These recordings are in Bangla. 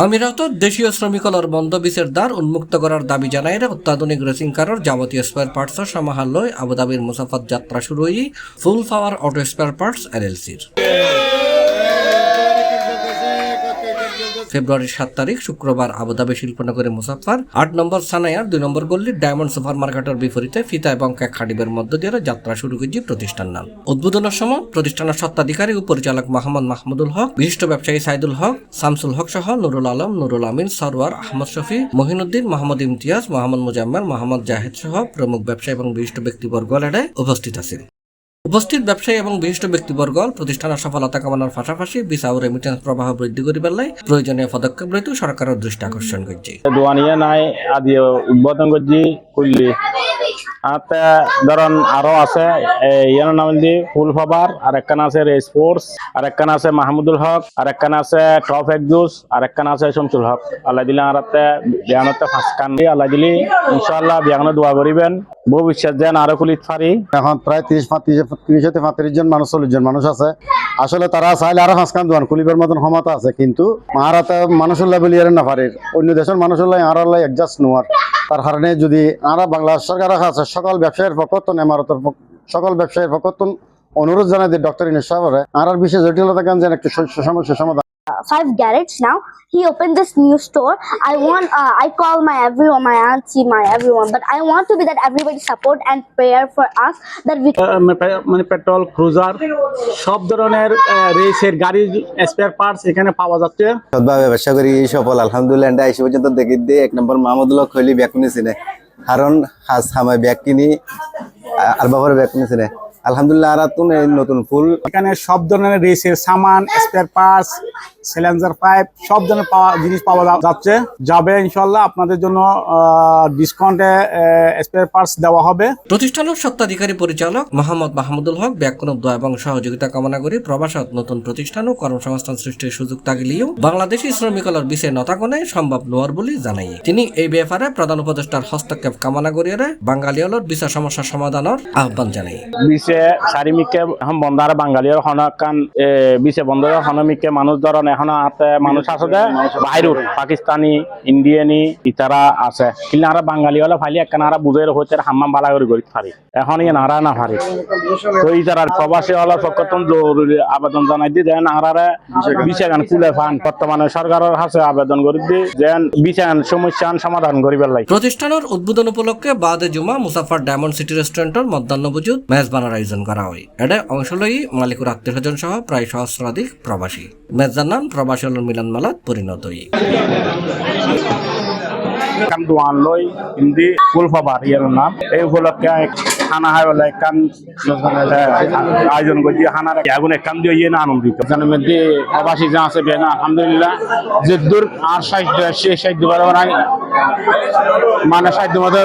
আমিরাত দেশীয় শ্রমিকলৰ বন্ধ বিচের দ্বার উন্মুক্ত করার দাবি জানাই অত্যাধুনিক রেসিং কারের যাবতীয় স্পেয়ার পার্টসের সমাহার আবুধাবির মুসাফাত যাত্রা শুরু হয়ে ফুল পাওয়ার অটো স্পেয়ার পার্টস এলএলসির ফেব্রুয়ারির 7 তারিখ শুক্রবার আবুধাবি শিল্পনগরে মুসাফার 8 নম্বর সানায়ার 2 নম্বর গল্লির ডায়মন্ড সুপার মার্কেটের বিপরীতে ফিতা এবং কেক খাডিবের মধ্য দিয়ে যাত্রা শুরু করেছে প্রতিষ্ঠান নাম উদ্বোধনের সময় প্রতিষ্ঠানের স্বত্বাধিকারী ও পরিচালক মোহাম্মদ মাহমুদুল হক, বিশিষ্ট ব্যবসায়ী সাইদুল হক, শামসুল হক সহ নুরুল আলম, নুরুল আমিন, সরওয়ার, আহমদ শফি, মহিনুদ্দিন, মোহাম্মদ ইমতিয়াজ, মোহাম্মদ মুজাম্মেল, মোহাম্মদ জাহেদ সহ প্রমুখ ব্যবসায়ী এবং বিশিষ্ট ব্যক্তিবর্গ উপস্থিত আছেন। উপস্থিত ব্যবসায়ী এবং বিশিষ্ট ব্যক্তিবর্গ প্রতিষ্ঠানের সফলতা কামনার পাশাপাশি ভিসা ও রেমিটেন্স প্রবাহ বৃদ্ধি করিবার লাই প্রয়োজনীয় পদক্ষেপ লইতে সরকারের দৃষ্টি আকর্ষণ করছে। দোয়ানিয়া নাই আদি উদ্বোধন করছি করলি আতে ধরন আরো আছে ইয়ার নাম দি ফুল ফাবার, আর একখান আছে স্পোর্টস, আর একখান আছে মাহমুদুল হক, আর একখান আছে টপ একজুস, আর একখান আছে শামসুল হক। আল্লাহ দিলে আরাতে বিয়ানতে ফাঁসকান দিয়ে আল্লাহ দিলি ইনশাআল্লাহ বিয়ানো দোয়া করিবেন। বহু বিশ্বাস দেন আরো কুলিত পারি। এখন প্রায় 30-35 জন মানুষ 40 জন মানুষ আছে। আসলে তারা চাইলে আরো ফাঁসকান দোয়ান কুলিবের মতন ক্ষমতা আছে, কিন্তু আরাতে মানুষুল্লাহ বলি আর না পারে অন্য দেশের মানুষুল্লাহ আরাল্লাহ একজাস্ট নোয়ার। তার কারণে যদি আমরা বাংলা সরকার আছে সকল ব্যবসায়ীর পক্ষতন এমারতের সকল ব্যবসায়ীর পক্ষতন অনুরোধ জানাই যে ডক্টর ইউনূস সাহেবের আর বিশেষ জটিলতা কেন যেন একটু সমস্যা সমাধান। 5 garages now. He opened this new store. I call my everyone, my auntie, my everyone, but I want to be that everybody support and prayer for us that we মানে পেট্রোল, ক্রুজার সব ধরনের রেসের গাড়ির স্পেয়ার পার্টস এখানে পাওয়া যাচ্ছে। সদভাবে ব্যবসা করি সফল আলহামদুলিল্লাহ। এন্ড আইসি পর্যন্ত দেখি দিয়ে 1 নম্বর মাহমুদুল হক হইলি ব্যাগ কিনেছি না, কারণ হাস হামায় ব্যাগ কিনি আর বাবার ব্যাগ কিনেছি না আলহামদুলিল্লাহ। আর নতুন ফুল এখানে সব ধরনের রেসের সামান, স্পেয়ার পার্টস, সিলিন্ডার পাইপ সব ধরনের জিনিস পাওয়া যাচ্ছে যাবে ইনশাআল্লাহ। আপনাদের জন্য ডিসকাউন্টে স্পেয়ার পার্টস দেওয়া হবে। প্রতিষ্ঠানের স্বত্বাধিকারী পরিচালক মোহাম্মদ মাহমুদুল হক ব্যাকরণ দোয়া এবং সহযোগিতা কামনা করে প্রবাসত নতুন প্রতিষ্ঠান ও কর্মসংস্থান সৃষ্টির সুযোগ থাকলেও বাংলাদেশি শ্রমিকদের বিষয়ে নতাকনে সম্ভব নয় বলে জানাই। তিনি এই ব্যাপারে প্রধান উপদেষ্টার হস্তক্ষেপ কামনা করিয়ে বাঙালিয়লর ভিসা সমস্যা সমাধানের আহ্বান জানাই। বিশে সারিমিকে এখন বন্ধারে বাঙালির হনকান বিশে বন্ধ হনমিকে মানুষ ধরন এখন হাতে মানুষ আছে বাইরুর পাকিস্তানি, ইন্ডিয়ানি ইতারা আছে, কিন্তু আর বাঙালি হলে ফাইলি একখান আর বুঝের হইতে হাম্মাম বালা করে গরিব পারি এখন ইয়ে নারা না পারি। তো ইতারা প্রবাসী হলে সচেতন জরুরি আবেদন জানাই দিয়ে যেন আরারে বিশে গান খুলে ফান বর্তমানে সরকারের কাছে আবেদন করি দিয়ে যেন বিশে সমস্যা সমাধান করিবার লাগে। প্রতিষ্ঠানের উদ্বোধন উপলক্ষে বাদে জুমা মুসাফার ডায়মন্ড সিটি রেস্টুরেন্টের মধ্যাহ্ন বুজুদ মেজবানের আয়োজন করা হয়। এটা অংশ লই মালিকুর আত্মীয়স্বজন সহ প্রায় সহস্রাধিক প্রবাসী। মেজবান নাম প্রবাসী মিলন মেলাত পরিণত হয়। দোয়ান লই হিন্দি ফুল ফাবার ইয়ার নাম এই উপলক্ষে খানা হয় বলে কান আয়োজন করছি। খানার আগুন কান দিয়ে ইয়ে না আনন্দিত মধ্যে প্রবাসী যা আছে বেনা আলহামদুলিল্লাহ যে দূর আর সাহিত্য মানে সাহিত্য মধ্যে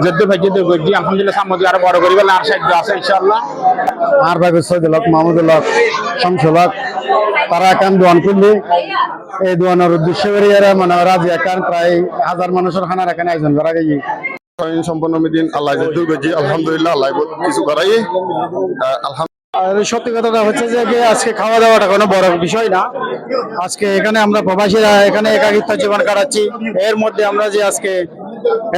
যেদূর ভাই যেদূর করছি আলহামদুলিল্লাহ সামনে আরো বড় করি আর সাহিত্য আছে ইনশাআল্লাহ। আর ভাই সৈদুল হক, মাহমুদুল হক, শামসুল হক তারা কান দোয়ান করলে এই দোয়ানের উদ্দেশ্য করে মানে রাজি একান প্রায় 1000 মানুষের খানার এখানে আয়োজন করা গেছে। সম্পন্ন মিদিন আল্লাহ যেদূর করছি আলহামদুলিল্লাহ আল্লাহ কিছু করাই আর সত্যি কথাটা হচ্ছে যে আজকে খাওয়া দাওয়াটা কোনো বড় বিষয় না। আজকে এখানে আমরা প্রবাসীরা এখানে একাকিত্ব জীবন কাটাচ্ছি, এর মধ্যে আমরা যে আজকে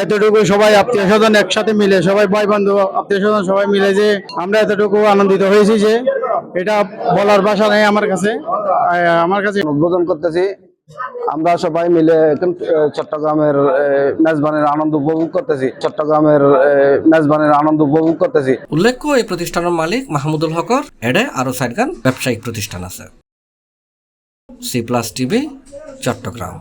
এতটুকু সবাই আত্মীয় স্বজন একসাথে মিলে সবাই ভাই বন্ধু আত্মীয় স্বজন সবাই মিলে যে আমরা এতটুকু আনন্দিত হয়েছি যে এটা বলার ভাষা নেই আমার কাছে। উদ্বোধন করতেছি আমরা সবাই মিলে চট্টগ্রামের মেজবানের আনন্দ উপভোগ করতেছি। উল্লেখ্য এই প্রতিষ্ঠানের মালিক মাহমুদুল হকর এডে আরো 4 ব্যবসায়িক প্রতিষ্ঠান আছে। C+ TV, Chittagong.